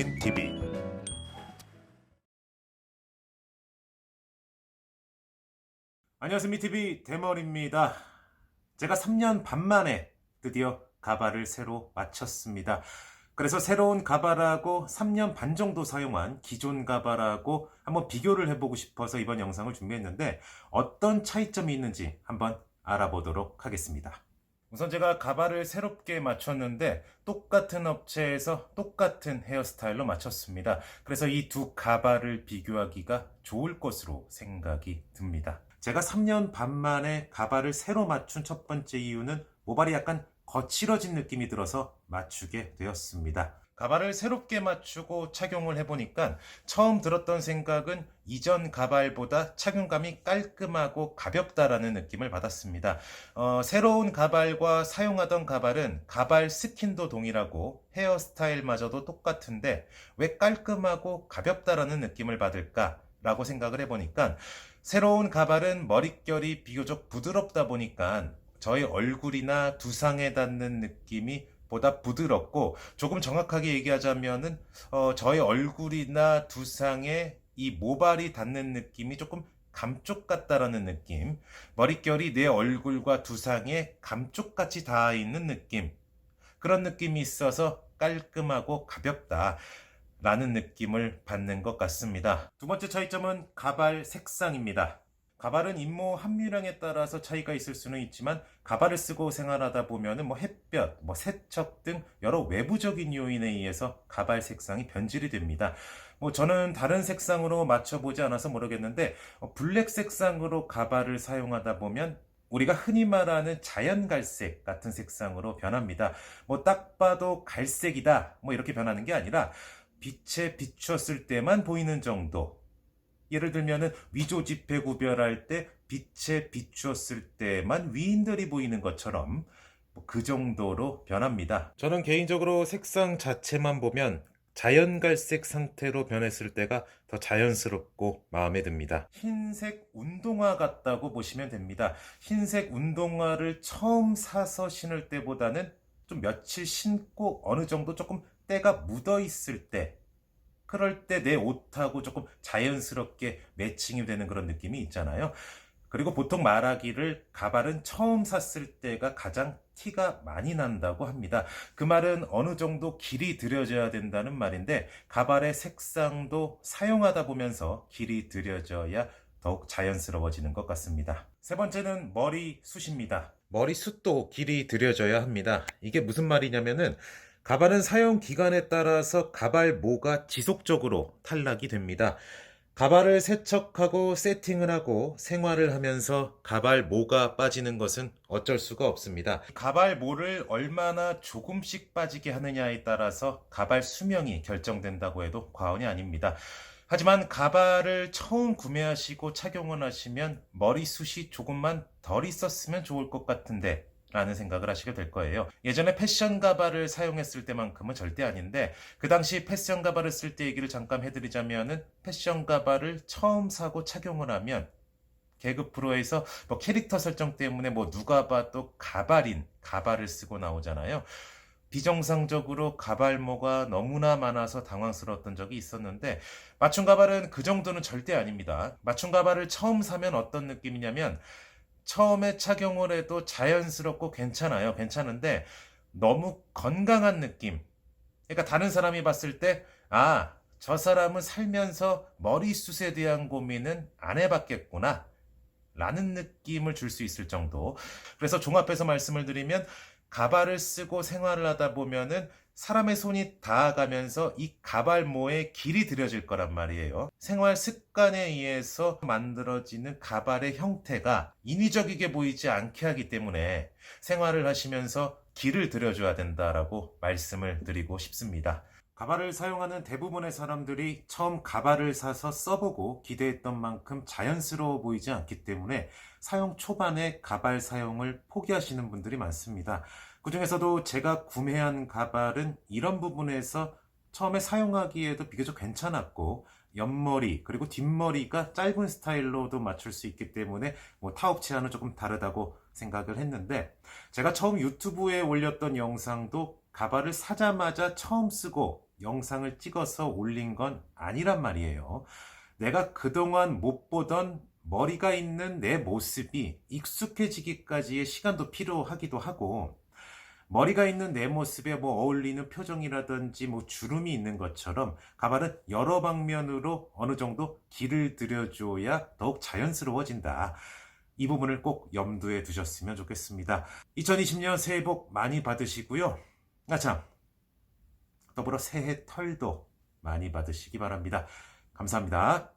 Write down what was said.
민TV. 안녕하세요, 민TV 대머리입니다. 제가 3년 반 만에 드디어 가발을 새로 마쳤습니다. 그래서 새로운 가발하고 3년 반 정도 사용한 기존 가발하고 한번 비교를 해보고 싶어서 이번 영상을 준비했는데, 어떤 차이점이 있는지 한번 알아보도록 하겠습니다. 우선 제가 가발을 새롭게 맞췄는데 똑같은 업체에서 똑같은 헤어스타일로 맞췄습니다. 그래서 이 두 가발을 비교하기가 좋을 것으로 생각이 듭니다. 제가 3년 반 만에 가발을 새로 맞춘 첫 번째 이유는 모발이 약간 거칠어진 느낌이 들어서 맞추게 되었습니다. 가발을 새롭게 맞추고 착용을 해보니까 처음 들었던 생각은 이전 가발보다 착용감이 깔끔하고 가볍다라는 느낌을 받았습니다. 새로운 가발과 사용하던 가발은 가발 스킨도 동일하고 헤어스타일마저도 똑같은데 왜 깔끔하고 가볍다라는 느낌을 받을까라고 생각을 해보니까, 새로운 가발은 머릿결이 비교적 부드럽다 보니까 저의 얼굴이나 두상에 닿는 느낌이 보다 부드럽고, 조금 정확하게 얘기하자면은 저의 얼굴이나 두상에 이 모발이 닿는 느낌이 조금 감쪽 같다라는 느낌, 머릿결이 내 얼굴과 두상에 감쪽같이 닿아 있는 느낌, 그런 느낌이 있어서 깔끔하고 가볍다 라는 느낌을 받는 것 같습니다. 두 번째 차이점은 가발 색상입니다. 가발은 잇모 함유량에 따라서 차이가 있을 수는 있지만, 가발을 쓰고 생활하다 보면은 햇볕, 세척 등 여러 외부적인 요인에 의해서 가발 색상이 변질이 됩니다. 저는 다른 색상으로 맞춰보지 않아서 모르겠는데, 블랙 색상으로 가발을 사용하다 보면 우리가 흔히 말하는 자연 갈색 같은 색상으로 변합니다. 딱 봐도 갈색이다 이렇게 변하는 게 아니라 빛에 비추었을 때만 보이는 정도. 예를 들면은 위조지폐 구별할 때 빛에 비추었을 때만 위인들이 보이는 것처럼 그 정도로 변합니다. 저는 개인적으로 색상 자체만 보면 자연갈색 상태로 변했을 때가 더 자연스럽고 마음에 듭니다. 흰색 운동화 같다고 보시면 됩니다. 흰색 운동화를 처음 사서 신을 때보다는 좀 며칠 신고 어느 정도 조금 때가 묻어 있을 때, 그럴 때 내 옷하고 조금 자연스럽게 매칭이 되는 그런 느낌이 있잖아요. 그리고 보통 말하기를 가발은 처음 샀을 때가 가장 티가 많이 난다고 합니다. 그 말은 어느 정도 길이 들여져야 된다는 말인데, 가발의 색상도 사용하다 보면서 길이 들여져야 더욱 자연스러워지는 것 같습니다. 세 번째는 머리숱입니다. 머리숱도 길이 들여져야 합니다. 이게 무슨 말이냐면은, 가발은 사용 기간에 따라서 가발모가 지속적으로 탈락이 됩니다. 가발을 세척하고 세팅을 하고 생활을 하면서 가발모가 빠지는 것은 어쩔 수가 없습니다. 가발모를 얼마나 조금씩 빠지게 하느냐에 따라서 가발 수명이 결정된다고 해도 과언이 아닙니다. 하지만 가발을 처음 구매하시고 착용을 하시면 머리숱이 조금만 덜 있었으면 좋을 것 같은데 라는 생각을 하시게 될 거예요. 예전에 패션 가발을 사용했을 때만큼은 절대 아닌데, 그 당시 패션 가발을 쓸 때 얘기를 잠깐 해드리자면은, 패션 가발을 처음 사고 착용을 하면 개그 프로에서 캐릭터 설정 때문에 누가 봐도 가발인 가발을 쓰고 나오잖아요. 비정상적으로 가발모가 너무나 많아서 당황스러웠던 적이 있었는데, 맞춤 가발은 그 정도는 절대 아닙니다. 맞춤 가발을 처음 사면 어떤 느낌이냐면, 처음에 착용을 해도 자연스럽고 괜찮아요. 괜찮은데 너무 건강한 느낌. 그러니까 다른 사람이 봤을 때, 저 사람은 살면서 머리숱에 대한 고민은 안 해봤겠구나 라는 느낌을 줄 수 있을 정도. 그래서 종합해서 말씀을 드리면, 가발을 쓰고 생활을 하다 보면은 사람의 손이 닿아가면서 이 가발모에 길이 들여질 거란 말이에요. 생활 습관에 의해서 만들어지는 가발의 형태가 인위적이게 보이지 않게 하기 때문에 생활을 하시면서 길을 들여줘야 된다라고 말씀을 드리고 싶습니다. 가발을 사용하는 대부분의 사람들이 처음 가발을 사서 써보고 기대했던 만큼 자연스러워 보이지 않기 때문에 사용 초반에 가발 사용을 포기하시는 분들이 많습니다. 그 중에서도 제가 구매한 가발은 이런 부분에서 처음에 사용하기에도 비교적 괜찮았고, 옆머리 그리고 뒷머리가 짧은 스타일로도 맞출 수 있기 때문에 타 업체와는 조금 다르다고 생각을 했는데, 제가 처음 유튜브에 올렸던 영상도 가발을 사자마자 처음 쓰고 영상을 찍어서 올린 건 아니란 말이에요. 내가 그동안 못 보던 머리가 있는 내 모습이 익숙해지기까지의 시간도 필요하기도 하고, 머리가 있는 내 모습에 뭐 어울리는 표정이라든지 뭐 주름이 있는 것처럼 가발은 여러 방면으로 어느 정도 길을 들여줘야 더욱 자연스러워진다. 이 부분을 꼭 염두에 두셨으면 좋겠습니다. 2020년 새해 복 많이 받으시고요. 참, 더불어 새해 털도 많이 받으시기 바랍니다. 감사합니다.